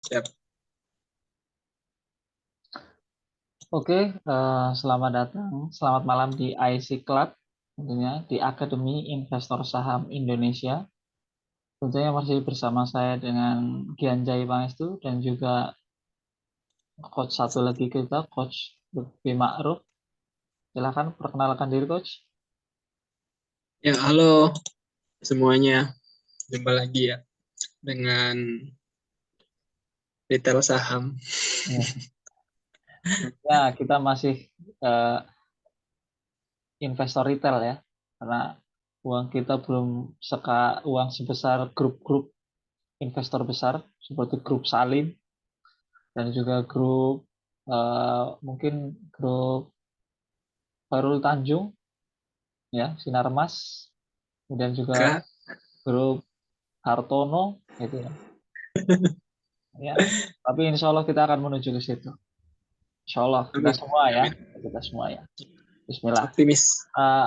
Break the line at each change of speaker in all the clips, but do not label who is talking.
Siap.
Oke, selamat datang, selamat malam di IC Club, tentunya di Akademi Investor Saham Indonesia. Tentunya masih bersama saya dengan Gianjay Pangestu dan juga coach satu lagi kita, Coach Lutfi Ma'ruf. Silakan perkenalkan diri, Coach.
Ya, halo semuanya. Jumpa lagi ya dengan retail saham.
Ya, tentunya kita masih eh, investor retail ya, karena uang kita belum uang sebesar grup-grup investor besar seperti grup Salim dan juga grup mungkin grup Khairul Tanjung ya, Sinarmas, kemudian juga
Kak,
grup Hartono gitu ya. Ya, tapi insya Allah kita akan menuju ke situ. Insya Allah kita
amin,
semua ya,
amin.
kita semua ya. Bismillah.
Optimis.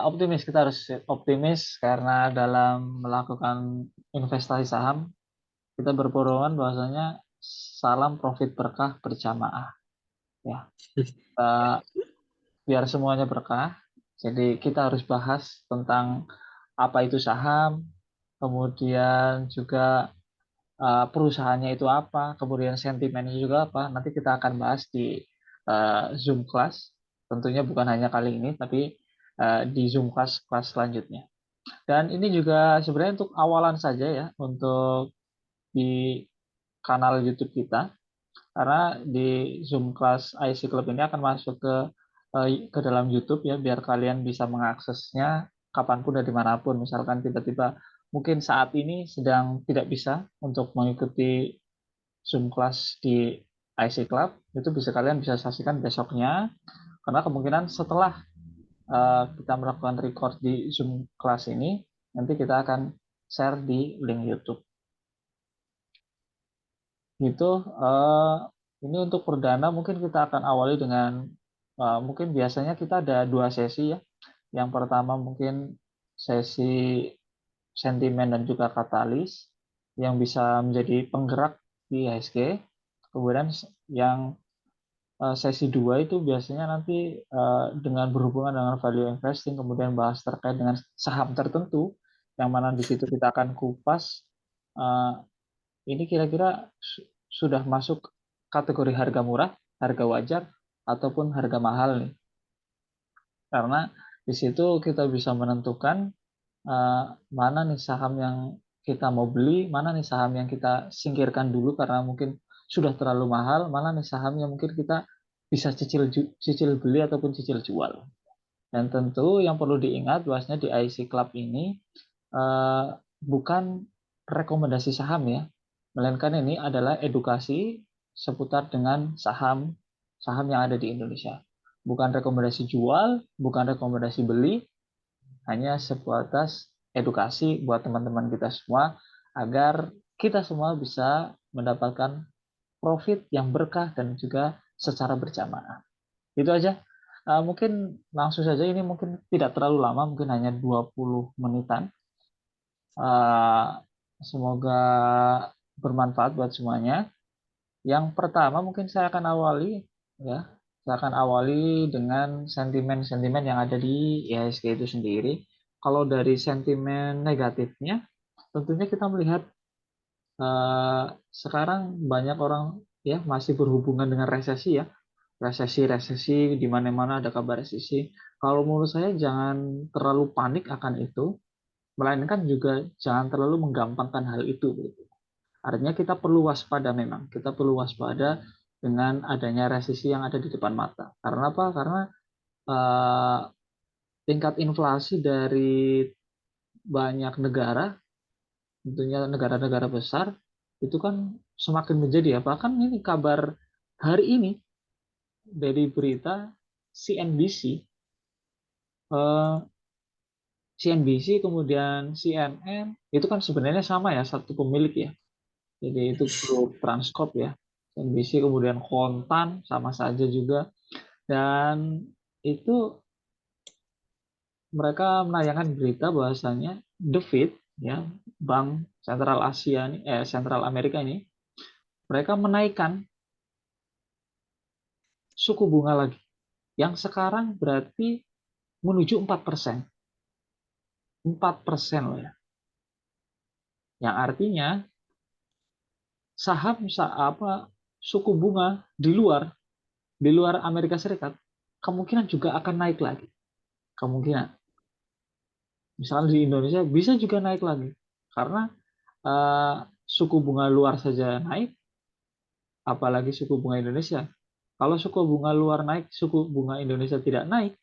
Optimis, kita harus optimis karena dalam melakukan investasi saham kita berpedoman bahwasanya salam profit berkah berjamaah ya. Kita biar semuanya berkah. Jadi kita harus bahas tentang apa itu saham, kemudian juga perusahaannya itu apa, kemudian sentimennya juga apa. Nanti kita akan bahas di Zoom class. Tentunya bukan hanya kali ini, tapi di Zoom class selanjutnya. Dan ini juga sebenarnya untuk awalan saja ya, untuk di kanal YouTube kita. Karena di Zoom Class IC Club ini akan masuk ke dalam YouTube ya, biar kalian bisa mengaksesnya kapanpun dan dimanapun. Misalkan tiba-tiba mungkin saat ini sedang tidak bisa untuk mengikuti Zoom Class di IC Club, itu kalian bisa saksikan besoknya, karena kemungkinan setelah kita melakukan record di Zoom Class ini, nanti kita akan share di link YouTube. Gitu. eh, ini untuk perdana mungkin kita akan awali dengan mungkin biasanya kita ada dua sesi ya. Yang pertama mungkin sesi sentimen dan juga katalis yang bisa menjadi penggerak di IHSG. Kemudian yang sesi dua itu biasanya nanti dengan berhubungan dengan value investing, kemudian bahas terkait dengan saham tertentu, yang mana di situ kita akan kupas eh, ini kira-kira sudah masuk kategori harga murah, harga wajar, ataupun harga mahal nih. Karena di situ kita bisa menentukan mana nih saham yang kita mau beli, mana nih saham yang kita singkirkan dulu karena mungkin sudah terlalu mahal, mana nih saham yang mungkin kita bisa cicil beli ataupun cicil jual. Dan tentu yang perlu diingat bahwasanya di IC Club ini eh, bukan rekomendasi saham ya, melainkan ini adalah edukasi seputar dengan saham saham yang ada di Indonesia. Bukan rekomendasi jual, bukan rekomendasi beli, hanya sebatas edukasi buat teman-teman kita semua agar kita semua bisa mendapatkan profit yang berkah dan juga secara berjamaah. Itu aja. Mungkin langsung saja, ini mungkin tidak terlalu lama, mungkin hanya 20 menitan. Eh, Semoga bermanfaat buat semuanya. Yang pertama mungkin saya akan awali ya. Saya akan awali dengan sentimen-sentimen yang ada di IHSG itu sendiri. Kalau dari sentimen negatifnya, tentunya kita melihat sekarang banyak orang ya masih berhubungan dengan resesi ya. Resesi-resesi di mana-mana ada kabar resesi. Kalau menurut saya jangan terlalu panik akan itu, melainkan juga jangan terlalu menggampangkan hal itu. Artinya kita perlu waspada memang. Kita perlu waspada dengan adanya resesi yang ada di depan mata. Karena apa? Karena eh, tingkat inflasi dari banyak negara, tentunya negara-negara besar, itu kan semakin menjadi ya. Bahkan ini kabar hari ini dari berita CNBC, eh, CNBC kemudian CNN, itu kan sebenarnya sama ya, satu pemilik ya. Jadi itu grup Transcorp ya. NBC kemudian Kontan sama saja juga, dan itu mereka menayangkan berita bahwasanya The Fed ya, Bank Sentral Asia ini Sentral Amerika ini mereka menaikkan suku bunga lagi. Yang sekarang berarti menuju 4%. 4% loh ya. Yang artinya saham suku bunga di luar Amerika Serikat kemungkinan juga akan naik lagi. Kemungkinan. Misalnya di Indonesia bisa juga naik lagi. Karena suku bunga luar saja naik, apalagi suku bunga Indonesia. Kalau suku bunga luar naik, suku bunga Indonesia tidak naik,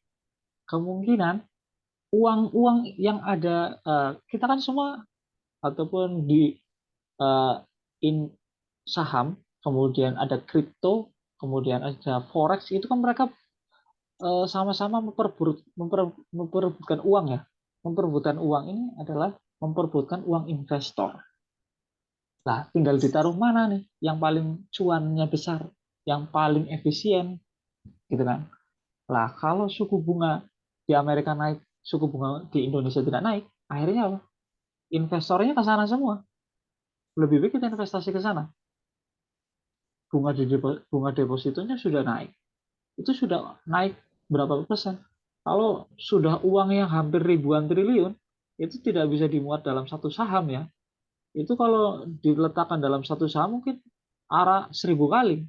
kemungkinan uang-uang yang ada, kita kan semua ataupun di in saham, kemudian ada kripto, kemudian ada forex, itu kan mereka sama-sama memperebutkan uang ya. Memperebutkan uang ini adalah memperebutkan uang investor. Nah, tinggal ditaruh mana nih yang paling cuannya besar, yang paling efisien, gitu kan. Lah, kalau suku bunga di Amerika naik, suku bunga di Indonesia tidak naik, akhirnya apa? Investornya ke sana semua. Lebih baik kita investasi ke sana. Bunga depositonya sudah naik. Itu sudah naik berapa persen? Kalau sudah uang yang hampir ribuan triliun, itu tidak bisa dimuat dalam satu saham ya. Itu kalau diletakkan dalam satu saham mungkin arah 1000 kali.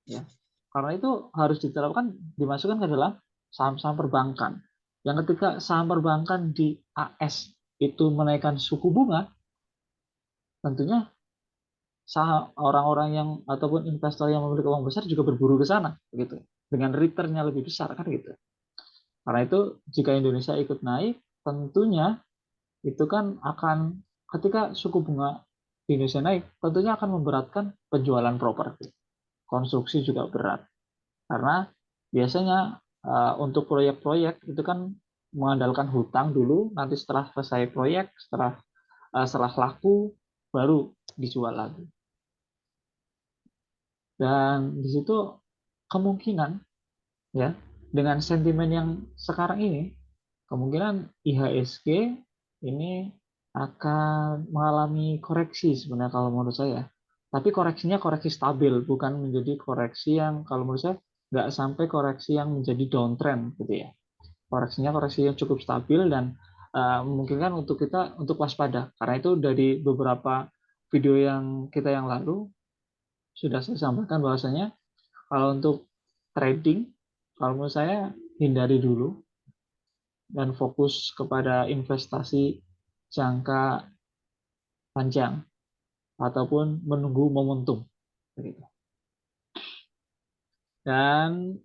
Ya. Karena itu harus diterapkan, dimasukkan ke dalam saham-saham perbankan. Yang ketika saham perbankan di AS itu menaikkan suku bunga, tentunya orang-orang yang ataupun investor yang memiliki uang besar juga berburu ke sana, begitu. Dengan return-nya lebih besar kan gitu. Karena itu jika Indonesia ikut naik, tentunya itu kan akan ketika suku bunga di Indonesia naik, tentunya akan memberatkan penjualan properti. Konstruksi juga berat. Karena biasanya untuk proyek-proyek itu kan mengandalkan hutang dulu, nanti setelah selesai proyek, setelah laku, baru dijual lagi. Dan di situ kemungkinan ya dengan sentimen yang sekarang ini, kemungkinan IHSG ini akan mengalami koreksi sebenarnya kalau menurut saya. Tapi koreksinya koreksi stabil, bukan menjadi koreksi yang kalau menurut saya nggak sampai koreksi yang menjadi downtrend gitu ya. Koreksinya koreksi yang cukup stabil dan memungkinkan untuk kita untuk waspada. Karena itu dari beberapa video yang lalu sudah saya sampaikan bahwasanya kalau untuk trading, kalau menurut saya hindari dulu dan fokus kepada investasi jangka panjang ataupun menunggu momentum. Dan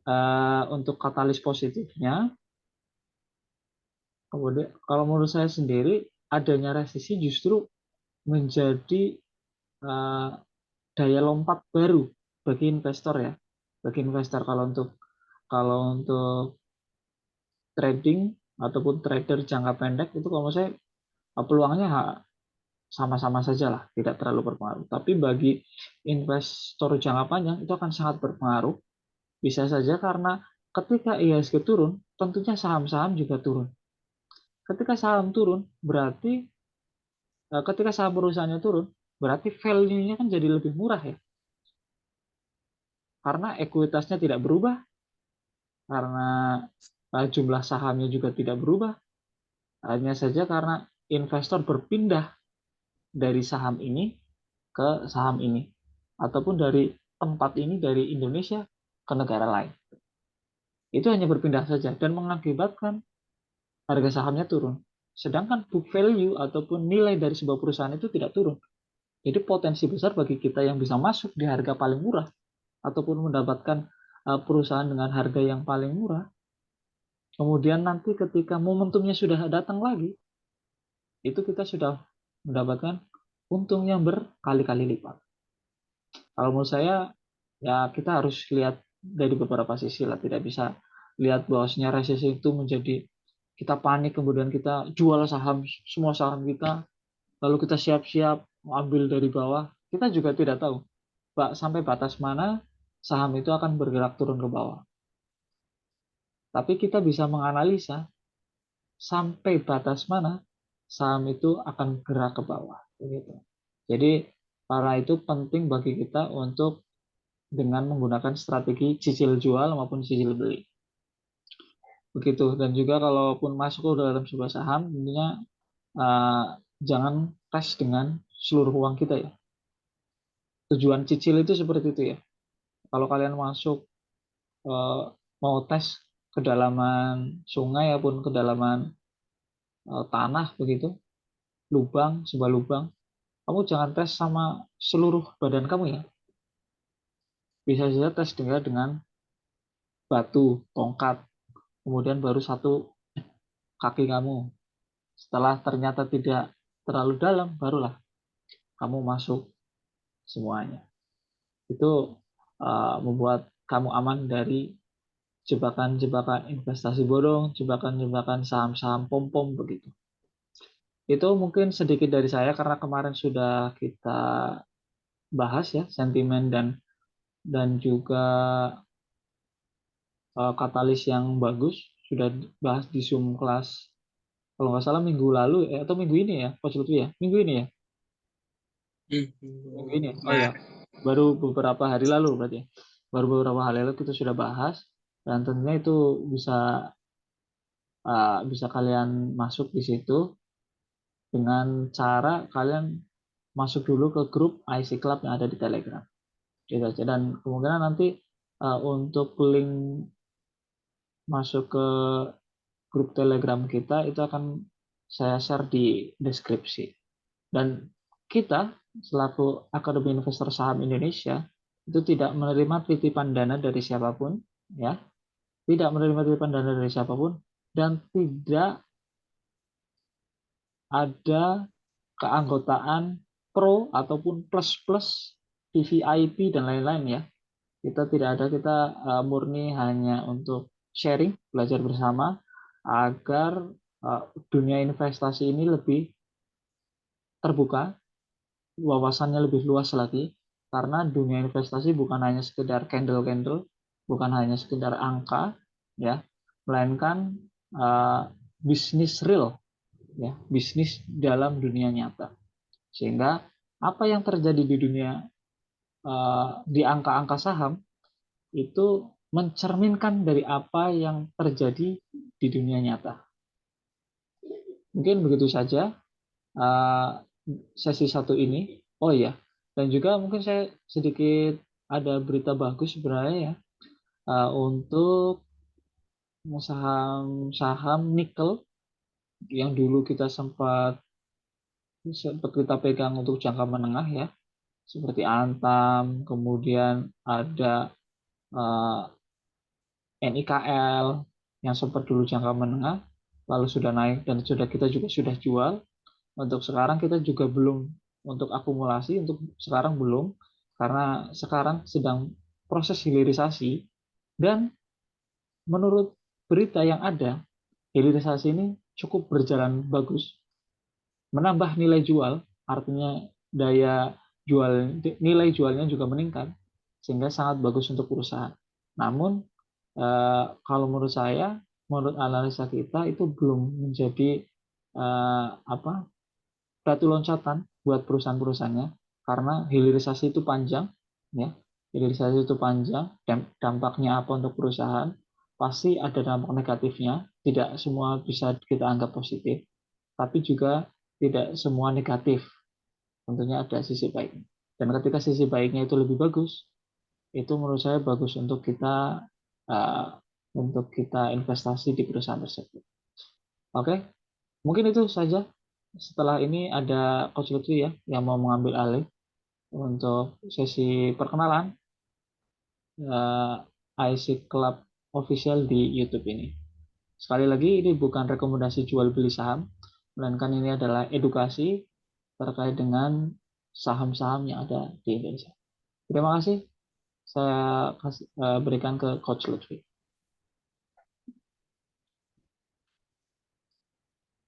untuk katalis positifnya, kemudian kalau menurut saya sendiri adanya resesi justru menjadi daya lompat baru bagi investor ya, bagi investor kalau untuk trading ataupun trader jangka pendek itu kalau menurut saya peluangnya sama-sama saja lah, tidak terlalu berpengaruh. Tapi bagi investor jangka panjang itu akan sangat berpengaruh. Bisa saja karena ketika IHSG turun, tentunya saham-saham juga turun. Ketika saham turun, berarti ketika saham perusahaannya turun, berarti value-nya kan jadi lebih murah ya. Karena ekuitasnya tidak berubah, karena jumlah sahamnya juga tidak berubah. Hanya saja karena investor berpindah dari saham ini ke saham ini. Ataupun dari tempat ini, dari Indonesia ke negara lain. Itu hanya berpindah saja dan mengakibatkan harga sahamnya turun. Sedangkan book value ataupun nilai dari sebuah perusahaan itu tidak turun. Jadi potensi besar bagi kita yang bisa masuk di harga paling murah ataupun mendapatkan perusahaan dengan harga yang paling murah. Kemudian nanti ketika momentumnya sudah datang lagi, itu kita sudah mendapatkan untung yang berkali-kali lipat. Kalau menurut saya, ya kita harus lihat dari beberapa sisi lah. Tidak bisa lihat bahwasanya resesi itu menjadi kita panik, kemudian kita jual saham, semua saham kita, lalu kita siap-siap ambil dari bawah. Kita juga tidak tahu sampai batas mana saham itu akan bergerak turun ke bawah. Tapi kita bisa menganalisa sampai batas mana saham itu akan gerak ke bawah. Begitu. Jadi Karena itu penting bagi kita untuk dengan menggunakan strategi cicil jual maupun cicil beli. Begitu. Dan juga kalaupun masuk ke dalam sebuah saham, tentunya jangan tes dengan seluruh uang kita ya. Tujuan cicil itu seperti itu ya. Kalau kalian masuk mau tes kedalaman sungai ataupun kedalaman tanah begitu, sebuah lubang, kamu jangan tes sama seluruh badan kamu ya. Bisa saja tes dengan batu, tongkat, kemudian baru satu kaki kamu. Setelah ternyata tidak terlalu dalam, barulah kamu masuk semuanya. Itu membuat kamu aman dari jebakan-jebakan investasi bodong, jebakan-jebakan saham-saham pom-pom begitu. Itu mungkin sedikit dari saya karena kemarin sudah kita bahas ya sentimen dan juga katalis yang bagus, sudah bahas di Zoom kelas kalau nggak salah minggu lalu atau minggu ini ya Coach Lutfi ya, minggu ini ya, minggu ini. Oh ya, baru beberapa hari lalu berarti ya. Baru beberapa hari lalu kita sudah bahas dan tentunya itu bisa kalian masuk di situ dengan cara kalian masuk dulu ke grup IC Club yang ada di Telegram. Gitu aja. Dan kemungkinan nanti untuk link masuk ke grup Telegram kita itu akan saya share di deskripsi. Dan kita selaku Akademi Investor Saham Indonesia itu tidak menerima titipan dana dari siapapun, ya, tidak menerima titipan dana dari siapapun, dan tidak ada keanggotaan pro ataupun plus plus VVIP dan lain-lain ya. Kita tidak ada, kita murni hanya untuk sharing, belajar bersama agar dunia investasi ini lebih terbuka, wawasannya lebih luas lagi, karena dunia investasi bukan hanya sekedar candle-candle, bukan hanya sekedar angka, ya, melainkan bisnis real, ya, bisnis dalam dunia nyata. Sehingga apa yang terjadi di dunia di angka-angka saham itu mencerminkan dari apa yang terjadi di dunia nyata. Mungkin begitu saja sesi satu ini. Oh iya, dan juga mungkin saya sedikit ada berita bagus sebenarnya ya untuk saham nikel yang dulu kita sempat kita pegang untuk jangka menengah ya, seperti Antam, kemudian ada NIKL yang sempat dulu jangka menengah, lalu sudah naik dan kita juga sudah jual. Untuk sekarang kita juga belum untuk akumulasi, untuk sekarang belum, karena sekarang sedang proses hilirisasi dan menurut berita yang ada, hilirisasi ini cukup berjalan bagus, menambah nilai jual, artinya daya jual, nilai jualnya juga meningkat, sehingga sangat bagus untuk perusahaan. Namun kalau menurut saya, menurut analisa kita itu belum menjadi batu loncatan buat perusahaan-perusahaannya karena hilirisasi itu panjang, ya. Hilirisasi itu panjang, dan dampaknya apa untuk perusahaan? Pasti ada dampak negatifnya. Tidak semua bisa kita anggap positif, tapi juga tidak semua negatif. Tentunya ada sisi baiknya. Dan ketika sisi baiknya itu lebih bagus, itu menurut saya bagus untuk kita investasi di perusahaan tersebut. Oke, mungkin itu saja. Setelah ini ada Coach Lutfi ya yang mau mengambil alih untuk sesi perkenalan IC Club official di YouTube ini. Sekali lagi ini bukan rekomendasi jual beli saham, melainkan ini adalah edukasi terkait dengan saham-saham yang ada di Indonesia. Terima kasih. Saya berikan ke Coach Lutfi.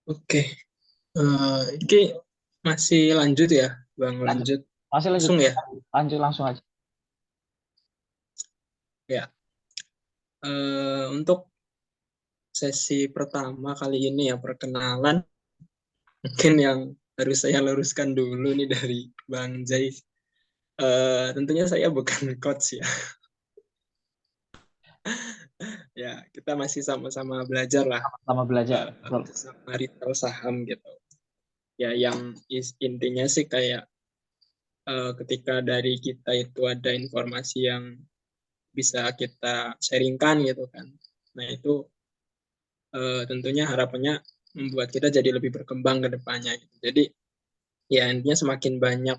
Oke. Ini masih lanjut ya, Bang? Lanjut.
Masih lanjut.
Langsung ya?
Lanjut langsung aja.
Ya. Untuk sesi pertama kali ini ya, perkenalan. Mungkin yang harus saya luruskan dulu nih dari Bang Jai. Tentunya saya bukan coach ya. Ya, kita masih sama-sama belajar lah,
Sama belajar. Betul.
sesama retail saham gitu. Ya, yang intinya sih kayak ketika dari kita itu ada informasi yang bisa kita sharingkan gitu kan. Nah, itu tentunya harapannya membuat kita jadi lebih berkembang ke depannya gitu. Jadi ya intinya semakin banyak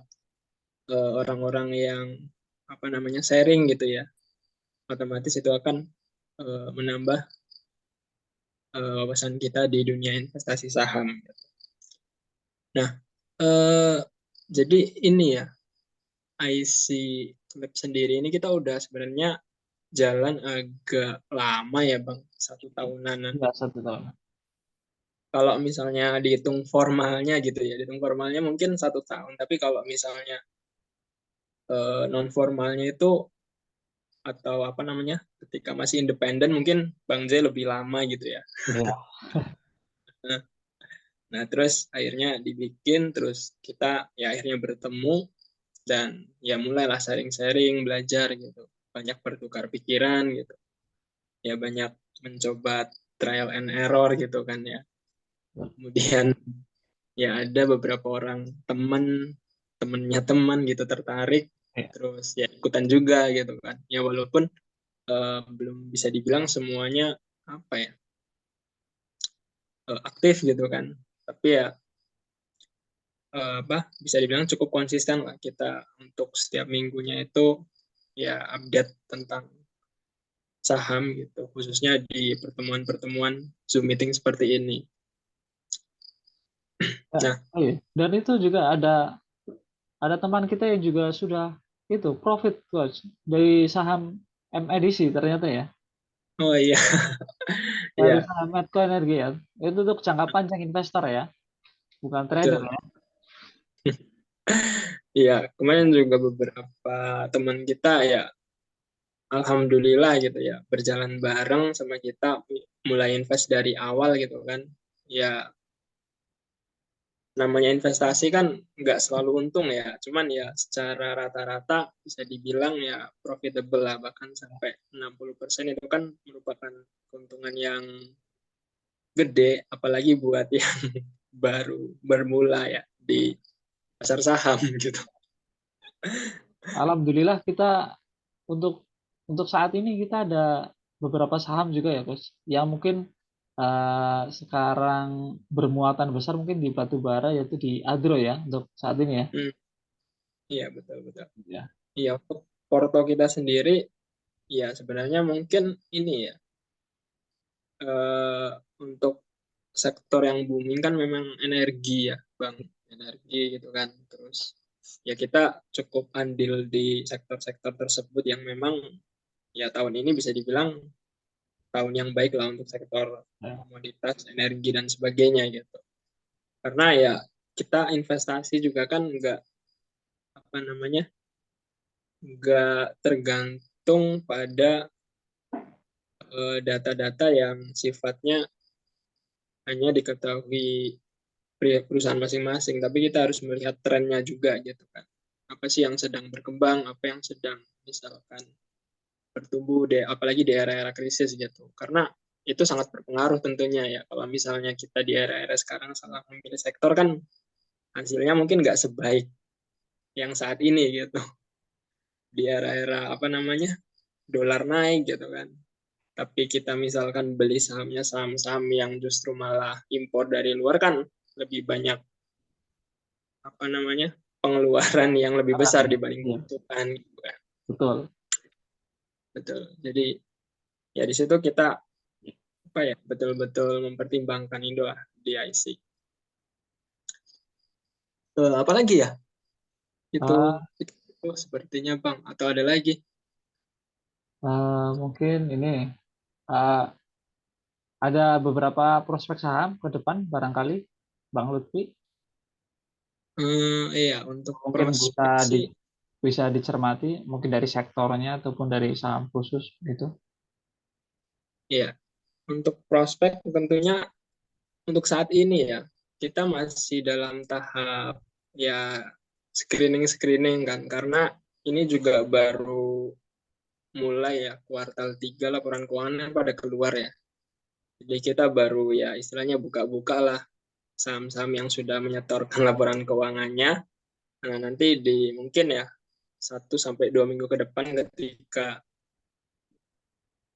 orang-orang yang apa namanya sharing gitu ya, otomatis itu akan menambah wawasan kita di dunia investasi saham. Nah, eh, jadi ini ya, IC Lab sendiri ini kita udah sebenarnya jalan agak lama ya Bang, 1 tahunan.
Ya, 1 tahun.
Kalau misalnya dihitung formalnya gitu ya, dihitung formalnya mungkin 1 tahun. Tapi kalau misalnya non formalnya itu atau apa namanya, ketika masih independen mungkin Bang J lebih lama gitu ya.
Ya.
Nah, nah, terus akhirnya dibikin, terus kita ya akhirnya bertemu dan ya mulailah sharing-sharing, belajar gitu. Banyak bertukar pikiran gitu. Ya banyak mencoba trial and error gitu kan ya. Kemudian ya ada beberapa orang temennya teman gitu tertarik,
Ya.
terus ya ikutan juga gitu kan. Ya walaupun belum bisa dibilang semuanya apa ya aktif gitu kan. Tapi ya apa bisa dibilang cukup konsisten lah kita untuk setiap minggunya itu ya update tentang saham gitu, khususnya di pertemuan-pertemuan Zoom meeting seperti ini.
Ya.
Nah,
Oh, iya. Dan itu juga ada teman kita yang juga sudah itu profit coach dari saham MEDC ternyata ya.
oh iya,
Dari
iya
saham Medco Energi ya. Itu untuk jangka panjang investor ya, bukan trader
betul.
ya.
Iya, kemarin juga beberapa teman kita ya, alhamdulillah gitu ya, berjalan bareng sama kita, mulai invest dari awal gitu kan. Ya, namanya investasi kan nggak selalu untung ya, cuman ya secara rata-rata bisa dibilang ya profitable lah, bahkan sampai 60% itu kan merupakan keuntungan yang gede, apalagi buat yang baru bermula ya di pasar saham gitu.
Alhamdulillah kita untuk saat ini kita ada beberapa saham juga ya Gus, yang mungkin sekarang bermuatan besar mungkin di batu bara yaitu di Adro ya untuk saat ini ya.
Hmm, iya betul betul.
Ya.
Iya, untuk Porto kita sendiri ya sebenarnya mungkin ini ya, eh, untuk sektor yang booming kan memang energi ya Bang, energi gitu kan. Terus ya kita cukup andil di sektor-sektor tersebut yang memang ya tahun ini bisa dibilang tahun yang baik lah untuk sektor
Ya.
komoditas, energi dan sebagainya gitu. Karena ya kita investasi juga kan apa namanya nggak tergantung pada data-data yang sifatnya hanya diketahui perusahaan masing-masing, tapi kita harus melihat trennya juga gitu kan. Apa sih yang sedang berkembang, apa yang sedang misalkan bertumbuh, apalagi di era-era krisis gitu. Karena itu sangat berpengaruh tentunya ya. Kalau misalnya kita di era-era sekarang salah memilih sektor kan hasilnya mungkin nggak sebaik yang saat ini gitu. Di era-era apa namanya dolar naik gitu kan. Tapi kita misalkan beli sahamnya saham-saham yang justru malah impor dari luar kan lebih banyak apa namanya pengeluaran yang lebih
Sekarang
besar
ya.
dibanding
Iya,
pemasukan gitu kan.
betul.
Betul. Jadi ya di situ kita apa ya betul-betul mempertimbangkan itu lah di IC. Apalagi ya itu,
Ah,
itu sepertinya Bang atau ada lagi?
mungkin ini ah, ada beberapa prospek saham ke depan barangkali Bang Lutfi
Iya untuk
mungkin
prospek sih
bisa dicermati mungkin dari sektornya ataupun dari saham khusus gitu.
ya untuk prospek tentunya untuk saat ini ya kita masih dalam tahap ya screening kan karena ini juga baru mulai ya, kuartal 3 laporan keuangan pada keluar ya. Jadi kita baru ya istilahnya buka-buka lah saham-saham yang sudah menyetorkan laporan keuangannya. Nah, nanti di mungkin ya 1 sampai 2 minggu ke depan ketika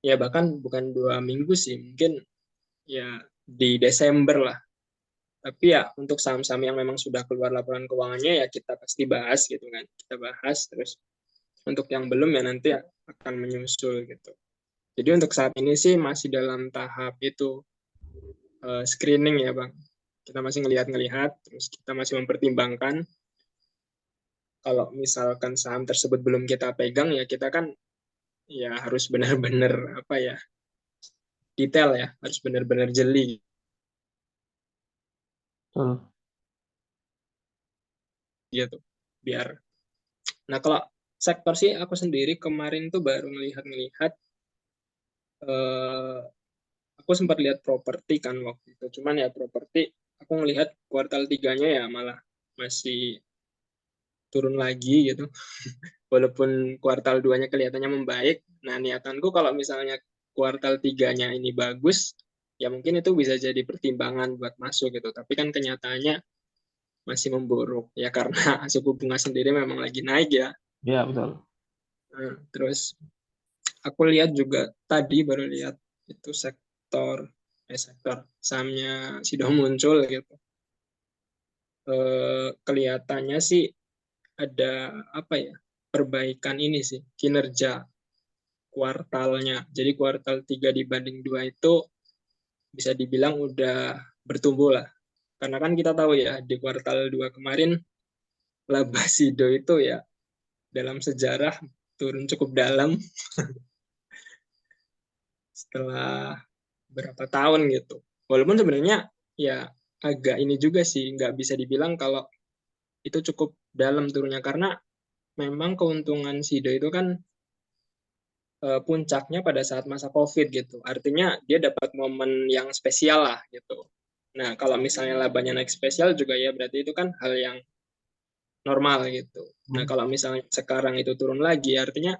ya bahkan bukan 2 minggu sih, mungkin ya di Desember lah. Tapi ya untuk saham-saham yang memang sudah keluar laporan keuangannya ya kita pasti bahas gitu kan. Kita bahas terus untuk yang belum ya nanti akan menyusul gitu. Jadi untuk saat ini sih masih dalam tahap itu screening ya Bang. Kita masih ngelihat-ngelihat, terus kita masih mempertimbangkan kalau misalkan saham tersebut belum kita pegang ya kita kan ya harus benar-benar apa ya detail ya, harus benar-benar jeli
Betul.
gitu. Biar. Nah kalau sektor sih aku sendiri kemarin tuh baru ngelihat-ngelihat eh, aku sempat lihat properti kan waktu itu. Cuman ya properti aku ngelihat kuartal tiganya ya malah masih turun lagi gitu. Walaupun kuartal 2-nya kelihatannya membaik. Nah, niatanku kalau misalnya kuartal 3-nya ini bagus, ya mungkin itu bisa jadi pertimbangan buat masuk gitu. Tapi kan kenyataannya masih memburuk ya karena suku bunga sendiri memang lagi naik ya.
Ya, betul.
Nah, terus aku lihat juga tadi baru lihat itu sektor sahamnya sudah muncul gitu. Kelihatannya sih ada apa ya perbaikan ini sih kinerja kuartalnya. Jadi kuartal 3 dibanding 2 itu bisa dibilang udah bertumbuh lah. Karena kan kita tahu ya di kuartal 2 kemarin laba Sido itu ya dalam sejarah turun cukup dalam setelah berapa tahun gitu. Walaupun sebenarnya ya agak ini juga sih nggak bisa dibilang kalau itu cukup dalam turunnya karena memang keuntungan Sido itu kan puncaknya pada saat masa COVID gitu. Artinya dia dapat momen yang spesial lah gitu. Nah, kalau misalnya labanya naik spesial juga ya berarti itu kan hal yang normal gitu. Nah, kalau misalnya sekarang itu turun lagi, artinya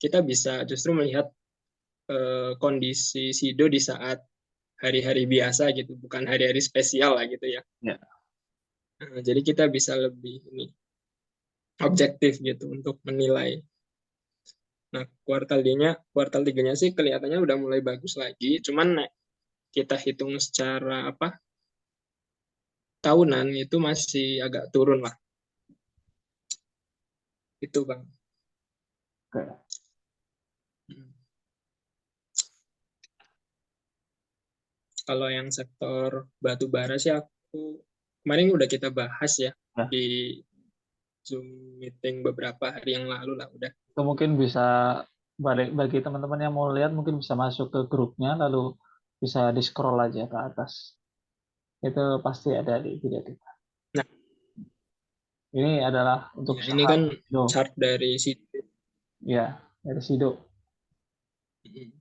kita bisa justru melihat kondisi Sido di saat hari-hari biasa gitu, bukan hari-hari spesial lah gitu ya.
Ya.
Nah, jadi kita bisa lebih ini objektif gitu untuk menilai. Nah, kuartal tiganya sih kelihatannya udah mulai bagus lagi, cuman kita hitung secara apa tahunan itu masih agak turun lah itu Bang.
Oke.
Hmm. Kalau yang sektor batu bara sih aku kemarin udah kita bahas ya
Ya.
di Zoom meeting beberapa hari yang lalu lah udah.
Itu mungkin bisa bagi teman-teman yang mau lihat mungkin bisa masuk ke grupnya lalu bisa di scroll aja ke atas. Itu pasti ada di video kita.
Nah,
Ini adalah untuk
ya ini
saham
kan
Sido.
chart dari situ.
Ya, dari Sido.
Hmm.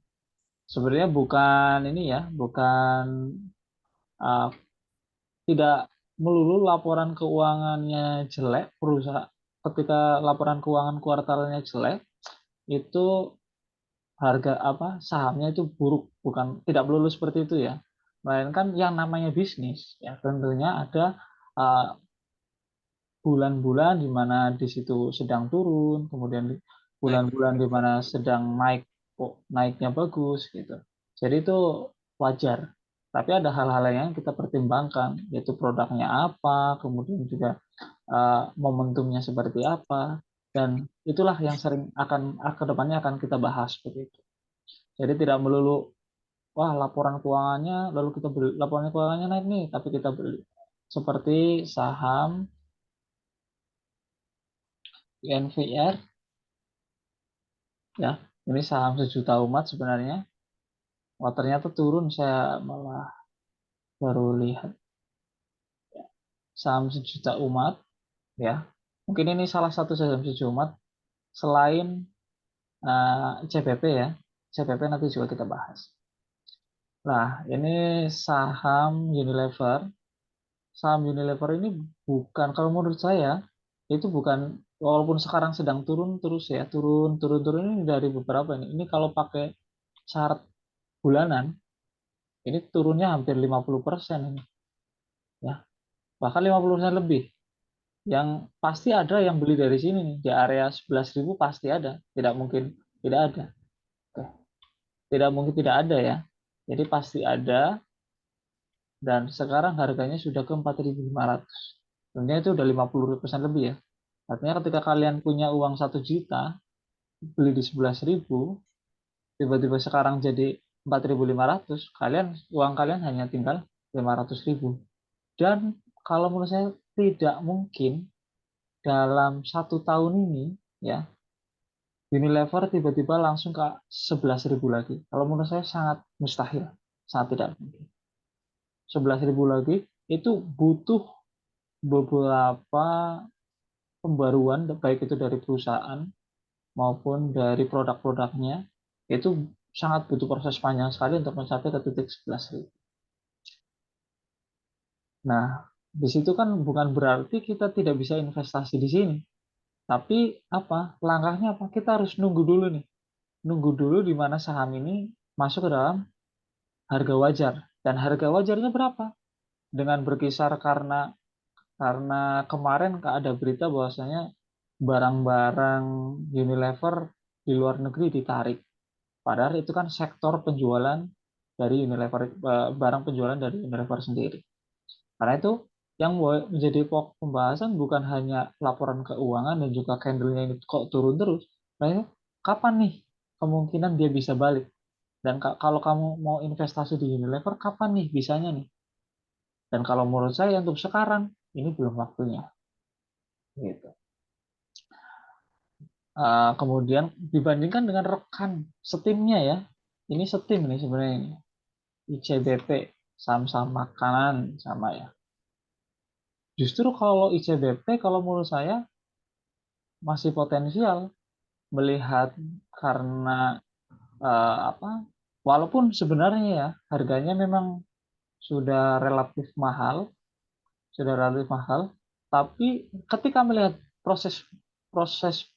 Sebenarnya bukan ini ya, bukan uh, tidak melulu laporan keuangannya jelek, perusahaan ketika laporan keuangan kuartalnya jelek, itu harga apa sahamnya itu buruk, bukan tidak melulu seperti itu ya. Melainkan yang namanya bisnis ya tentunya ada uh, bulan-bulan di mana di situ sedang turun, kemudian
Naik.
bulan-bulan di mana sedang naik, kok naiknya bagus gitu. Jadi itu wajar. Tapi ada hal-hal yang kita pertimbangkan, yaitu produknya apa, kemudian juga momentumnya seperti apa, dan itulah yang sering akan ke depannya akan kita bahas begitu. Jadi tidak melulu wah laporan keuangannya lalu kita beli, laporan keuangannya naik nih tapi kita beli. Seperti saham INVR ya, ini saham sejuta umat sebenarnya. Wah ternyata turun, saya malah baru lihat saham sejuta umat ya. Mungkin ini salah satu saham sejuta umat selain CPP ya. CPP nanti juga kita bahas. Nah, ini saham Unilever. Saham Unilever ini bukan, kalau menurut saya, itu bukan walaupun sekarang sedang turun terus ya, turun ini dari beberapa ini. Ini kalau pakai chart bulanan, ini turunnya hampir 50% ini, ya. Bahkan 50% lebih. Yang pasti ada yang beli dari sini nih, di area 11.000 pasti ada. Tidak mungkin tidak ada. Oke. Tidak mungkin tidak ada ya. Jadi pasti ada, dan sekarang harganya sudah ke 4.500. Tentunya itu udah 50% lebih ya. Artinya ketika kalian punya uang 1 juta, beli di 11.000, tiba-tiba sekarang jadi 4.500, uang kalian hanya tinggal 500.000. Dan kalau menurut saya tidak mungkin dalam 1 tahun ini ya Unilever tiba-tiba langsung ke 11.000 lagi. Kalau menurut saya sangat mustahil, sangat tidak mungkin. 11.000 lagi itu butuh beberapa pembaruan, baik itu dari perusahaan maupun dari produk-produknya, itu sangat butuh proses panjang sekali untuk mencapai ke titik 11.000. Nah, di situ kan bukan berarti kita tidak bisa investasi di sini. Tapi apa? Langkahnya apa? Kita harus nunggu dulu nih. Nunggu dulu di mana saham ini masuk ke dalam harga wajar. Dan harga wajarnya berapa? Dengan berkisar karena kemarin ada berita bahwasanya barang-barang Unilever di luar negeri ditarik. Padahal itu kan sektor penjualan dari Unilever, barang penjualan dari Unilever sendiri. Karena itu yang menjadi pokok pembahasan bukan hanya laporan keuangan dan juga candle-nya ini kok turun terus. Nah, kapan nih kemungkinan dia bisa balik? Dan kalau kamu mau investasi di Unilever, kapan nih bisanya nih? Dan kalau menurut saya untuk sekarang, ini belum waktunya. Gitu. Kemudian dibandingkan dengan rekan setimnya ya, ini setim nih sebenarnya ini. ICBP, saham-saham makanan sama ya. Justru kalau ICBP, kalau menurut saya masih potensial melihat karena apa? Walaupun sebenarnya ya harganya memang sudah relatif mahal, tapi ketika melihat proses proses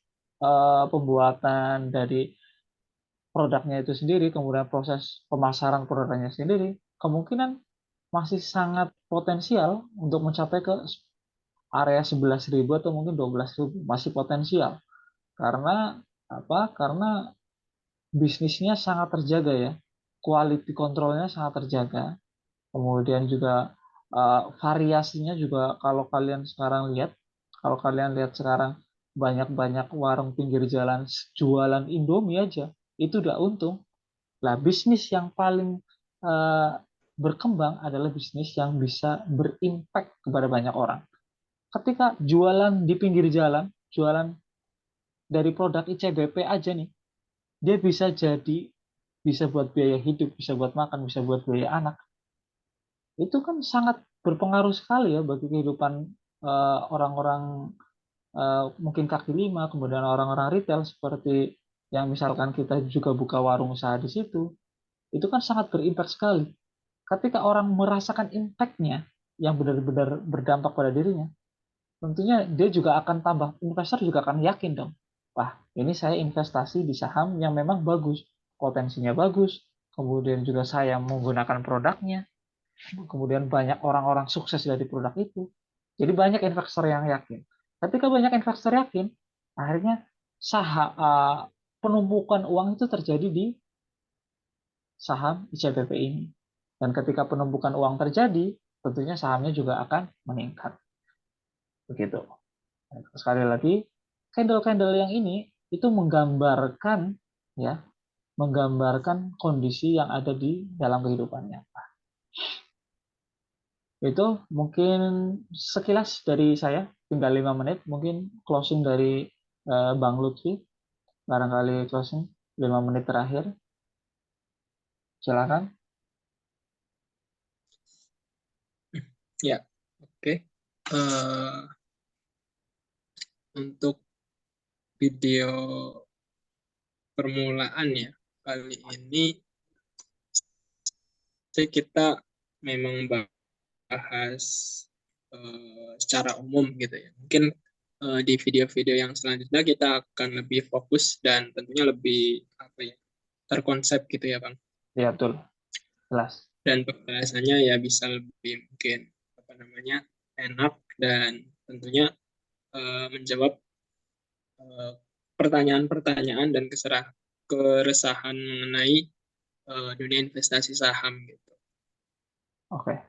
pembuatan dari produknya itu sendiri, kemudian proses pemasaran produknya sendiri, kemungkinan masih sangat potensial untuk mencapai ke area 11.000 atau mungkin 12.000, masih potensial. Karena apa? Karena bisnisnya sangat terjaga ya. Quality controlnya sangat terjaga. Kemudian juga variasinya juga kalau kalian lihat sekarang banyak-banyak warung pinggir jalan jualan Indomie aja, itu udah untung. Lah bisnis yang paling eh, berkembang adalah bisnis yang bisa berimpact kepada banyak orang. Ketika jualan di pinggir jalan, jualan dari produk ICBP aja nih, dia bisa buat biaya hidup, bisa buat makan, bisa buat biaya anak. Itu kan sangat berpengaruh sekali ya bagi kehidupan orang-orang mungkin kaki lima, kemudian orang-orang retail seperti yang misalkan kita juga buka warung usaha di situ, itu kan sangat berimpact sekali. Ketika orang merasakan impact-nya yang benar-benar berdampak pada dirinya, tentunya dia juga akan tambah, investor juga akan yakin dong, wah ini saya investasi di saham yang memang bagus, potensinya bagus, kemudian juga saya menggunakan produknya, kemudian banyak orang-orang sukses dari produk itu. Jadi banyak investor yang yakin. Ketika banyak investor yakin, akhirnya saham penumpukan uang itu terjadi di saham ICBP ini. Dan ketika penumpukan uang terjadi, tentunya sahamnya juga akan meningkat. Begitu. Sekali lagi, candle-candle yang ini itu menggambarkan ya, menggambarkan kondisi yang ada di dalam kehidupannya. Itu mungkin sekilas dari saya, tinggal 5 menit, mungkin closing dari Bang Lutfi, barangkali closing 5 menit terakhir, silakan.
Ya, oke. Untuk video permulaan ya, kali ini kita memang bahas secara umum gitu ya. Mungkin di video-video yang selanjutnya kita akan lebih fokus dan tentunya lebih apa ya, terkonsep gitu ya Bang.
Ya, betul. Jelas.
Dan pembahasannya ya bisa lebih mungkin apa namanya enak dan tentunya menjawab eh, pertanyaan-pertanyaan dan keresahan mengenai dunia investasi saham gitu.
Oke.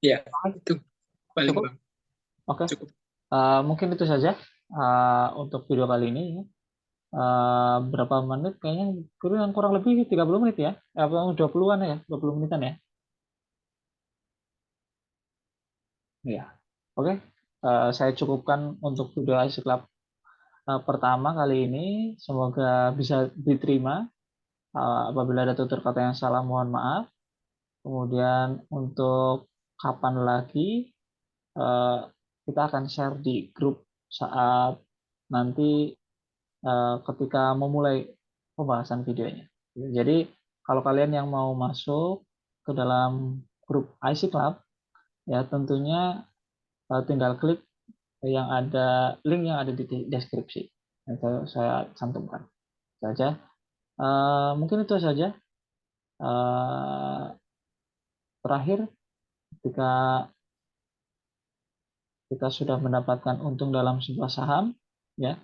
Ya, itu paling
Cukup?
Bang.
Oke.
Cukup.
Mungkin itu saja untuk video kali ini. Berapa menit? Kayaknya kurang lebih 30 menit ya? Apa 20-an ya? 20 menitan ya? Iya. Oke. Saya cukupkan untuk video IC Club pertama kali ini. Semoga bisa diterima. Apabila ada tutur kata yang salah, mohon maaf. Kemudian untuk kapan lagi eh, kita akan share di grup saat nanti ketika memulai pembahasan videonya. Jadi kalau kalian yang mau masuk ke dalam grup IC Club, ya tentunya tinggal klik yang ada link yang ada di deskripsi. Itu saya cantumkan saja. Mungkin itu saja. Terakhir, ketika kita sudah mendapatkan untung dalam sebuah saham, ya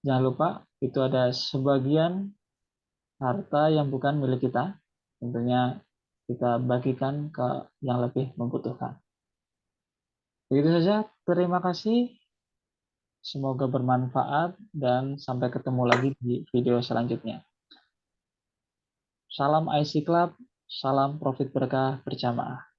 jangan lupa itu ada sebagian harta yang bukan milik kita, tentunya kita bagikan ke yang lebih membutuhkan. Begitu saja, terima kasih. Semoga bermanfaat dan sampai ketemu lagi di video selanjutnya. Salam IC Club, salam profit berkah berjamaah.